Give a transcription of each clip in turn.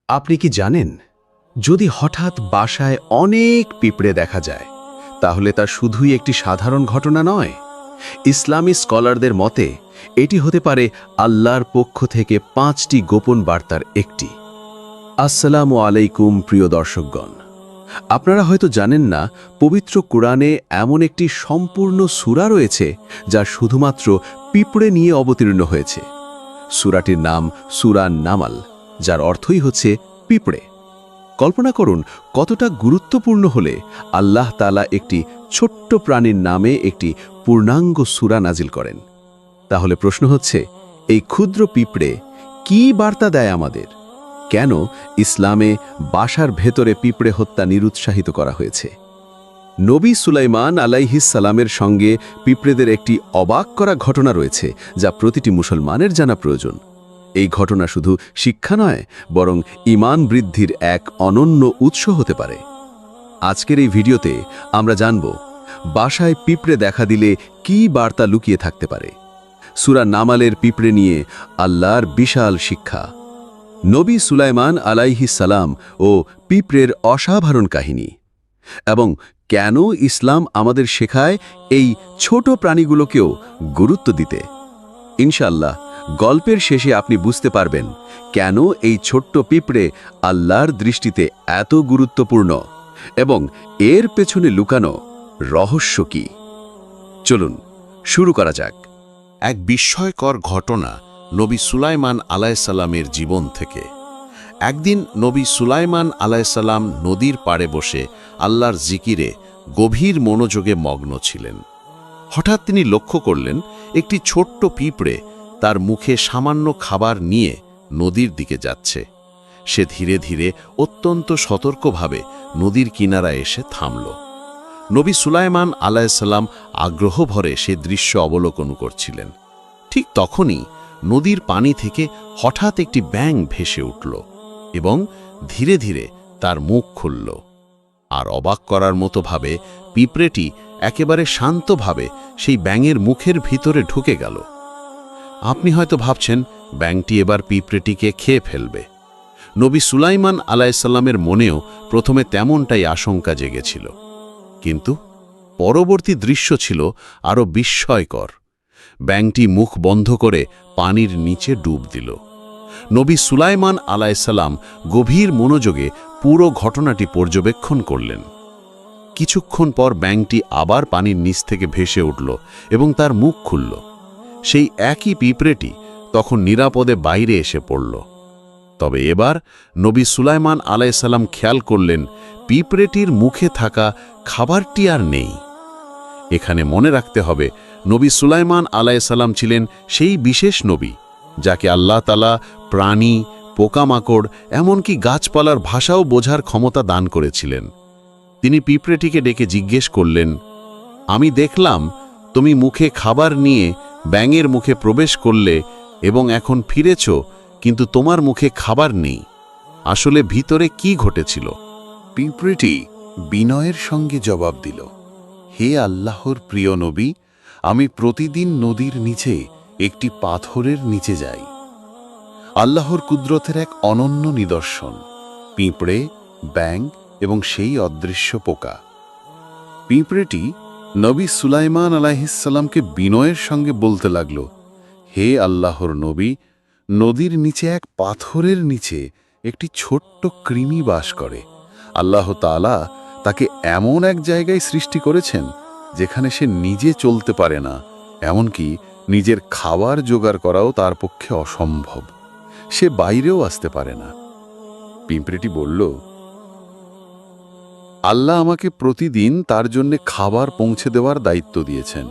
আপনি কি জানেন, যদি হঠাৎ বাসায় অনেক পিঁপড়ে দেখা যায় তাহলে তা শুধুই একটি সাধারণ ঘটনা নয়। ইসলামী স্কলারদের মতে এটি হতে পারে আল্লাহর পক্ষ থেকে 5টি গোপন বার্তার একটি। আসসালামু আলাইকুম প্রিয় দর্শকগণ, আপনারা হয়তো জানেন না, পবিত্র কোরআনে এমন একটি সম্পূর্ণ সূরা রয়েছে যা শুধুমাত্র পিঁপড়ে নিয়ে অবতীর্ণ হয়েছে। সূরাটির নাম সূরা নামাল, যার অর্থই হচ্ছে পিঁপড়ে। কল্পনা করুন কতটা গুরুত্বপূর্ণ হলে আল্লাহ তাআলা একটি ছোট্ট প্রাণীর নামে একটি পূর্ণাঙ্গ সূরা নাজিল করেন। তাহলে প্রশ্ন হচ্ছে, এই ক্ষুদ্র পিঁপড়ে কী বার্তা দেয় আমাদের? কেন ইসলামে বাসার ভেতরে পিঁপড়ে হত্যা নিরুৎসাহিত করা হয়েছে? নবী সুলাইমান আলাইহিস সালামের সঙ্গে পিঁপড়েদের একটি অবাক করা ঘটনা রয়েছে, যা প্রতিটি মুসলমানের জানা প্রয়োজন। এই ঘটনা শুধু শিক্ষা নয়, বরং ঈমান বৃদ্ধির এক অনন্য উৎস হতে পারে। আজকের এই ভিডিওতে আমরা জানব, বাসায় পিঁপড়ে দেখা দিলে কী বার্তা লুকিয়ে থাকতে পারে। সূরা নামালের পিঁপড়ে নিয়ে আল্লাহর বিশাল শিক্ষা, নবী সুলাইমান আলাইহিস সালাম ও পিঁপড়ের অসাধারণ কাহিনী, এবং কেন ইসলাম আমাদের শেখায় এই ছোট প্রাণীগুলোকেও গুরুত্ব দিতে। ইনশাআল্লাহ গল্পের শেষে আপনি বুঝতে পারবেন কেন এই ছোট্ট পিঁপড়ে আল্লাহর দৃষ্টিতে এত গুরুত্বপূর্ণ এবং এর পেছনে লুকানো রহস্য কি। চলুন শুরু করা যাক। এক বিস্ময়কর ঘটনা নবী সুলাইমান আলাইসাল্লামের জীবন থেকে। একদিন নবী সুলাইমান আলাইসাল্লাম নদীর পাড়ে বসে আল্লাহর জিকিরে গভীর মনোযোগে মগ্ন ছিলেন। হঠাৎ তিনি লক্ষ্য করলেন, একটি ছোট্ট পিঁপড়ে তার মুখে সামান্য খাবার নিয়ে নদীর দিকে যাচ্ছে। সে ধীরে ধীরে অত্যন্ত সতর্কভাবে নদীর কিনারায় এসে থামল। নবী সুলাইমান আলাইসাল্লাম আগ্রহ ভরে সে দৃশ্য অবলোকন করছিলেন। ঠিক তখনই নদীর পানি থেকে হঠাৎ একটি ব্যাঙ ভেসে উঠল এবং ধীরে ধীরে তার মুখ খুলল। আর অবাক করার মতো ভাবে পিঁপড়েটি একেবারে শান্তভাবে সেই ব্যাঙের মুখের ভিতরে ঢুকে গেল। আপনি হয়তো ভাবছেন, ব্যাঙটি এবার পিঁপড়েটিকে খেয়ে ফেলবে। নবী সুলাইমান আলাইসাল্লামের মনেও প্রথমে তেমনটাই আশঙ্কা জেগেছিল, কিন্তু পরবর্তী দৃশ্য ছিল আরও বিস্ময়কর। ব্যাঙটি মুখ বন্ধ করে পানির নিচে ডুব দিল। নবী সুলাইমান আলাইসাল্লাম গভীর মনোযোগে পুরো ঘটনাটি পর্যবেক্ষণ করলেন। কিছুক্ষণ পর ব্যাঙটি আবার পানির নিচ থেকে ভেসে উঠল এবং তার মুখ খুলল। সেই একই পিঁপড়েটি তখন নিরাপদে বাইরে এসে পড়ল। তবে এবার নবী সুলাইমান আলাইসাল্লাম খেয়াল করলেন, পিঁপড়েটির মুখে থাকা খাবারটি আর নেই। এখানে মনে রাখতে হবে, নবী সুলাইমান আলাইসাল্লাম ছিলেন সেই বিশেষ নবী যাকে আল্লাহ তাআলা প্রাণী, পোকামাকড়, এমনকি গাছপালার ভাষাও বোঝার ক্ষমতা দান করেছিলেন। তিনি পিঁপড়েটিকে ডেকে জিজ্ঞেস করলেন, আমি দেখলাম তুমি মুখে খাবার নিয়ে ব্যাঙের মুখে প্রবেশ করলে এবং এখন ফিরেছ, কিন্তু তোমার মুখে খাবার নেই। আসলে ভিতরে কি ঘটেছিল? পিঁপড়েটি বিনয়ের সঙ্গে জবাব দিল, হে আল্লাহর প্রিয় নবী, আমি প্রতিদিন নদীর নিচে একটি পাথরের নিচে যাই। আল্লাহর কুদরতের এক অনন্য নিদর্শন, পিঁপড়ে, ব্যাঙ এবং সেই অদৃশ্য পোকা। পিঁপড়েটি নবী সুলাইমান আলাইহিসসালামকে বিনয়ের সঙ্গে বলতে লাগল, হে আল্লাহর নবী, নদীর নিচে এক পাথরের নিচে একটি ছোট্ট কৃমি বাস করে। আল্লাহ তাআলা তাকে এমন এক জায়গায় সৃষ্টি করেছেন যেখানে সে নিজে চলতে পারে না, এমনকি নিজের খাবার জোগাড় করাও তার পক্ষে অসম্ভব। সে বাইরেও আসতে পারে না। পিঁপড়েটি বলল, আল্লাহ আমাকে প্রতিদিন তার জন্য খাবার পৌঁছে দেওয়ার দায়িত্ব দিয়েছেন,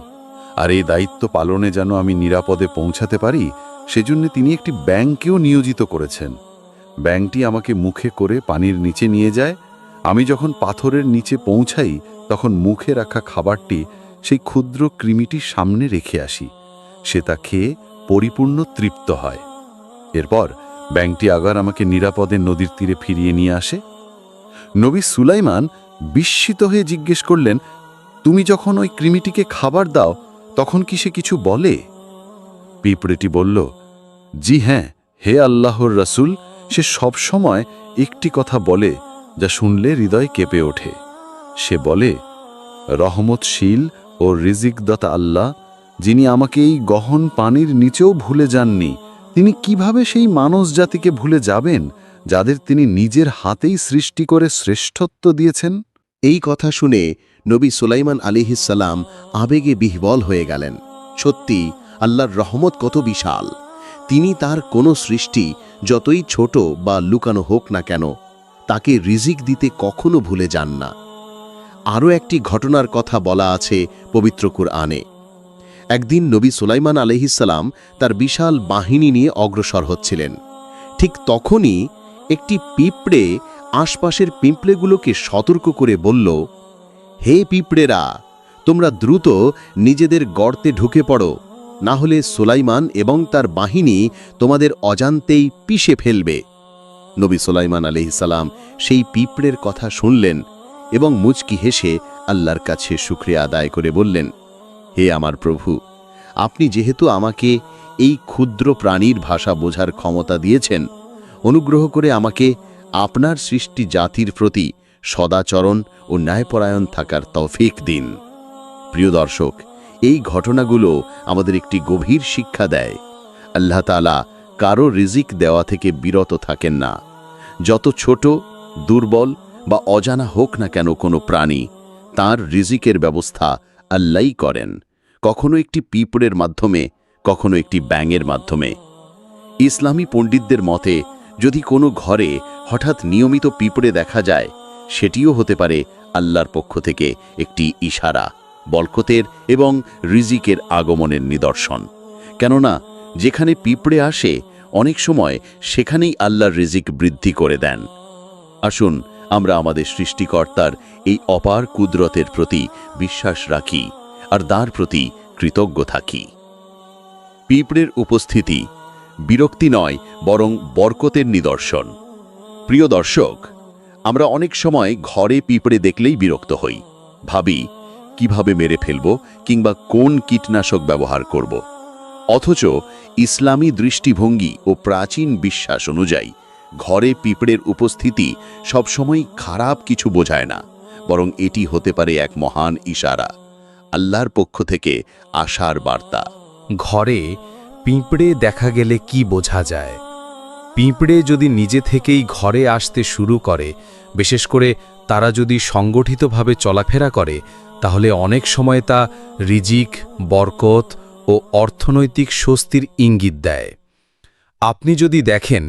আর এই দায়িত্ব পালনে যেন আমি নিরাপদে পৌঁছাতে পারি সেজন্য তিনি একটি ব্যাঙকেও নিয়োজিত করেছেন। ব্যাঙটি আমাকে মুখে করে পানির নিচে নিয়ে যায়। আমি যখন পাথরের নিচে পৌঁছাই তখন মুখে রাখা খাবারটি সেই ক্ষুদ্র কৃমিটির সামনে রেখে আসি। সে তা খেয়ে পরিপূর্ণ তৃপ্ত হয়। এরপর ব্যাঙটি আবার আমাকে নিরাপদে নদীর তীরে ফিরিয়ে নিয়ে আসে। নবী সুলাইমান বিস্মিত হয়ে জিজ্ঞেস করলেন, তুমি যখন ওই কৃমিটিকে খাবার দাও তখন কি সে কিছু বলে? পিঁপড়েটি বলল, জি হ্যাঁ, হে আল্লাহর রাসূল, সে সবসময় একটি কথা বলে যা শুনলে হৃদয় কেঁপে ওঠে। সে বলে, রহমতশীল ও রিজিকদাতা আল্লাহ, যিনি আমাকে এই গহন পানির নিচেও ভুলে যাননি, তিনি কিভাবে সেই মানুষ জাতিকে ভুলে যাবেন যাদের তিনি নিজের হাতেই সৃষ্টি করে শ্রেষ্ঠত্ব দিয়েছেন? এই কথা শুনে নবী সুলাইমান আলাইহিসসালাম আবেগে বিহ্বল হয়ে গেলেন। সত্যি আল্লাহর রহমত কত বিশাল! তিনি তার কোনো সৃষ্টি যতই ছোট বা লুকানো হোক না কেন, তাকে রিজিক দিতে কখনো ভুলে যান না। আরও একটি ঘটনার কথা বলা আছে পবিত্র কুরআনে। একদিন নবী সুলাইমান আলাইহিসসালাম তার বিশাল বাহিনী নিয়ে অগ্রসর হচ্ছিলেন। ঠিক তখনই একটি পিঁপড়ে আশপাশের পিঁপড়েগুলোকে সতর্ক করে বলল, হে পিঁপড়েরা, তোমরা দ্রুত নিজেদের গর্তে ঢুকে পড়ো, না হলে সুলাইমান এবং তার বাহিনী তোমাদের অজান্তেই পিষে ফেলবে। নবী সুলাইমান আলাইহিসসালাম সেই পিঁপড়ের কথা শুনলেন এবং মুচকি হেসে আল্লাহর কাছে শুকরিয়া আদায় করে বললেন, হে আমার প্রভু, আপনি যেহেতু আমাকে এই ক্ষুদ্র প্রাণীর ভাষা বোঝার ক্ষমতা দিয়েছেন, অনুগ্রহ করে আমাকে আপনার সৃষ্টি জাতির প্রতি সদাচরণ ও ন্যায়পরায়ণ থাকার তৌফিক দিন। প্রিয় দর্শক, এই ঘটনাগুলো আমাদের একটি গভীর শিক্ষা দেয়। আল্লাহ তাআলা কারো রিজিক দেওয়া থেকে বিরত থাকেন না। যত ছোট, দুর্বল বা অজানা হোক না কেন কোনো প্রাণী, তার রিজিকের ব্যবস্থা আল্লাহই করেন, কখনো একটি পিঁপড়ের মাধ্যমে, কখনো একটি ব্যাঙের মাধ্যমে। ইসলামী পণ্ডিতদের মতে যদি কোনো ঘরে হঠাৎ নিয়মিত পিঁপড়ে দেখা যায়, সেটিও হতে পারে আল্লাহর পক্ষ থেকে একটি ইশারা, বরকতের এবং রিজিকের আগমনের নিদর্শন। কেননা যেখানে পিঁপড়ে আসে, অনেক সময় সেখানেই আল্লাহর রিজিক বৃদ্ধি করে দেন। আসুন আমরা আমাদের সৃষ্টিকর্তার এই অপার কুদরতের প্রতি বিশ্বাস রাখি আর তার প্রতি কৃতজ্ঞ থাকি। পিঁপড়ের উপস্থিতি বিরক্তি নয়, বরং বরকতের নিদর্শন। প্রিয় দর্শক, আমরা অনেক সময় ঘরে পিঁপড়ে দেখলেই বিরক্ত হই, ভাবি কিভাবে মেরে ফেলব কিংবা কোন কীটনাশক ব্যবহার করব। অথচ ইসলামী দৃষ্টিভঙ্গি ও প্রাচীন বিশ্বাস অনুযায়ী ঘরে পিঁপড়ের উপস্থিতি সবসময় খারাপ কিছু বোঝায় না, বরং এটি হতে পারে এক মহান ইশারা, আল্লাহর পক্ষ থেকে আশার বার্তা। ঘরে পিঁপড়ে দেখা গেলে কি বোঝা যায়? পিঁপড়ে যদি নিজে থেকেই ঘরে আসতে শুরু করে, বিশেষ করে তারা যদি সংগঠিতভাবে চলাফেরা করে, তাহলে অনেক সময় তা রিজিক, বরকত ও অর্থনৈতিক স্বস্তির ইঙ্গিত দেয়। আপনি যদি দেখেন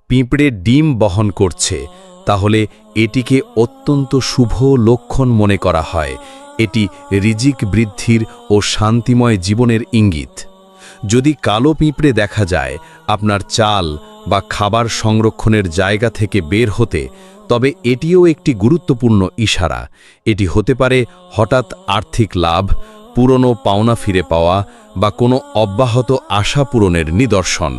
পিঁপড়ে ডিম বহন করছে, তাহলে এটিকে অত্যন্ত শুভ লক্ষণ মনে করা হয়। এটি রিজিক বৃদ্ধির ও শান্তিময় জীবনের ইঙ্গিত। যদি কালো পিঁপড়ে দেখা যায় আপনার চাল বা খাবার সংরক্ষণের জায়গা থেকে বের হতে, তবে এটিও একটি গুরুত্বপূর্ণ ইশারা। এটি হতে পারে হঠাৎ আর্থিক লাভ, পুরনো পাওনা ফিরে পাওয়া বা কোনো অব্যাহত আশা পূরণের নিদর্শন।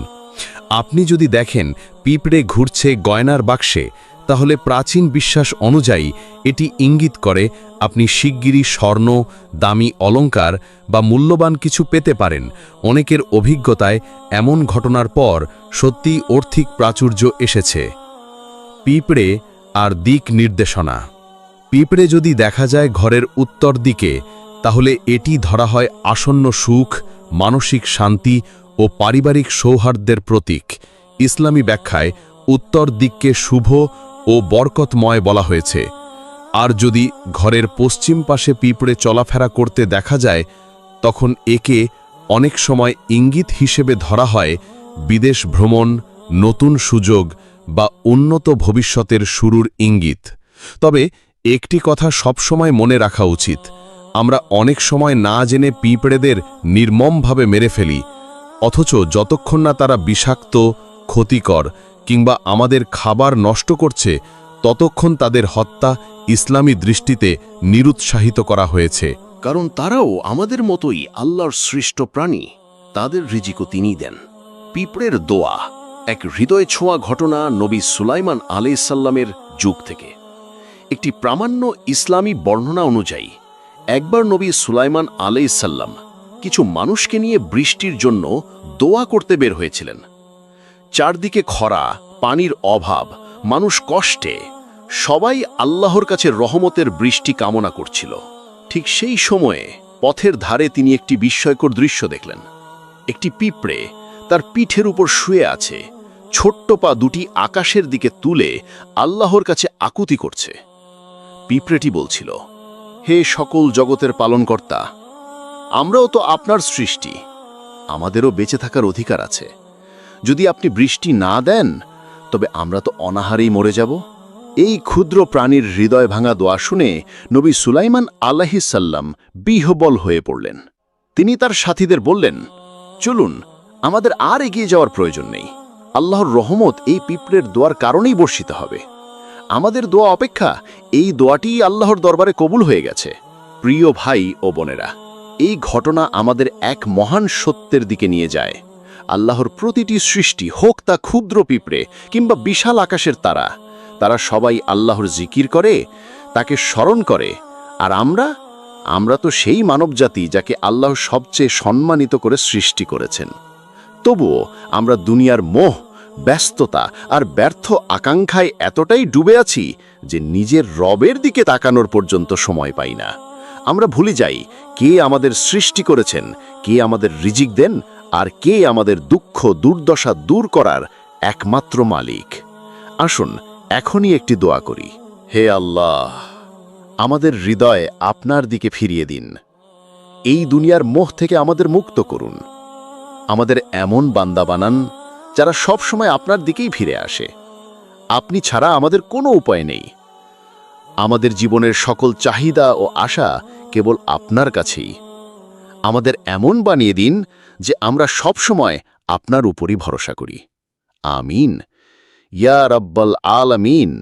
আপনি যদি দেখেন পিঁপড়ে ঘুরছে গয়নার বাক্সে, তাহলে প্রাচীন বিশ্বাস অনুযায়ী এটি ইঙ্গিত করে আপনি শিগগিরই স্বর্ণ, দামি অলংকার বা মূল্যবান কিছু পেতে পারেন। অনেকের অভিজ্ঞতায় এমন ঘটনার পর সত্যিই আর্থিক প্রাচুর্য এসেছে। পিঁপড়ে আর দিক নির্দেশনা। পিঁপড়ে যদি দেখা যায় ঘরের উত্তর দিকে, তাহলে এটি ধরা হয় আসন্ন সুখ, মানসিক শান্তি ও পারিবারিক সৌহার্দ্যের প্রতীক। ইসলামী ব্যাখ্যায় উত্তর দিককে শুভ ও বরকতময় বলা হয়েছে। আর যদি ঘরের পশ্চিম পাশে পিঁপড়ে চলাফেরা করতে দেখা যায়, তখন একে অনেক সময় ইঙ্গিত হিসেবে ধরা হয় বিদেশ ভ্রমণ, নতুন সুযোগ বা উন্নত ভবিষ্যতের শুরুর ইঙ্গিত। তবে একটি কথা সবসময় মনে রাখা উচিত, আমরা অনেক সময় না জেনে পিঁপড়েদের নির্মমভাবে মেরে ফেলি, অথচ যতক্ষণ না তারা বিষাক্ত, ক্ষতিকর কিংবা আমাদের খাবার নষ্ট করছে, ততক্ষণ তাদের হত্যা ইসলামী দৃষ্টিতে নিরুৎসাহিত করা হয়েছে। কারণ তারাও আমাদের মতোই আল্লাহর সৃষ্ট প্রাণী, তাদের রিজিকও তিনিই দেন। পিঁপড়ের দোয়া এক হৃদয় ছোঁয়া ঘটনা নবী সুলাইমান আলাইহিসসালামের যুগ থেকে। একটি প্রামাণ্য ইসলামী বর্ণনা অনুযায়ী একবার নবী সুলাইমান আলাইহিসসালাম কিছু মানুষকে নিয়ে বৃষ্টির জন্য দোয়া করতে বের হয়েছিলেন। চারদিকে খরা, পানির অভাব, মানুষ কষ্টে, সবাই আল্লাহর কাছে রহমতের বৃষ্টি কামনা করছিল। ঠিক সেই সময়ে পথের ধারে তিনি একটি বিস্ময়কর দৃশ্য দেখলেন। একটি পিঁপড়ে তার পিঠের উপর শুয়ে আছে, ছোট্ট পা দুটি আকাশের দিকে তুলে আল্লাহর কাছে আকুতি করছে। পিঁপড়েটি বলছিল, হে সকল জগতের পালনকর্তা, আমরাও তো আপনার সৃষ্টি, আমাদেরও বেঁচে থাকার অধিকার আছে। যদি আপনি বৃষ্টি না দেন তবে আমরা তো অনাহারেই মরে যাব। এই ক্ষুদ্র প্রাণীর হৃদয় ভাঙা দোয়া শুনে নবী সুলাইমান আলাইহিস সাল্লাম বিহ্বল হয়ে পড়লেন। তিনি তার সাথীদের বললেন, চলুন, আমাদের আর এগিয়ে যাওয়ার প্রয়োজন নেই। আল্লাহর রহমত এই পিঁপড়ের দোয়ার কারণেই বর্ষিত হবে। আমাদের দোয়া অপেক্ষা এই দোয়াটি আল্লাহর দরবারে কবুল হয়ে গেছে। প্রিয় ভাই ও বোনেরা, এই ঘটনা আমাদের এক মহান সত্যের দিকে নিয়ে যায়। আল্লাহর প্রতিটি সৃষ্টি, হোক তা ক্ষুদ্র পিঁপড়ে কিংবা বিশাল আকাশের তারা, তারা সবাই আল্লাহর জিকির করে, তাকে স্মরণ করে। আর আমরা তো সেই মানবজাতি যাকে আল্লাহ সবচেয়ে সম্মানিত করে সৃষ্টি করেছেন। তবুও আমরা দুনিয়ার মোহ, ব্যস্ততা আর ব্যর্থ আকাঙ্ক্ষায় এতটাই ডুবে আছি যে নিজের রবের দিকে তাকানোর পর্যন্ত সময় পাই না। আমরা ভুলে যাই কে আমাদের সৃষ্টি করেছেন, কে আমাদের রিজিক দেন, আর কে আমাদের দুঃখ দুর্দশা দূর করার একমাত্র মালিক। আসুন এখনই একটি দোয়া করি। হে আল্লাহ, আমাদের হৃদয় আপনার দিকে ফিরিয়ে দিন। এই দুনিয়ার মোহ থেকে আমাদের মুক্ত করুন। আমাদের এমন বান্দা বানান যারা সব সময় আপনার দিকেই ফিরে আসে। আপনি ছাড়া আমাদের কোনো উপায় নেই। আমাদের জীবনের সকল চাহিদা ও আশা কেবল আপনার কাছেই। আমাদের এমন বানিয়ে দিন যে আমরা সব সময় আপনার উপরই ভরসা করি। আমিন ইয়া রাব্বাল আলামিন।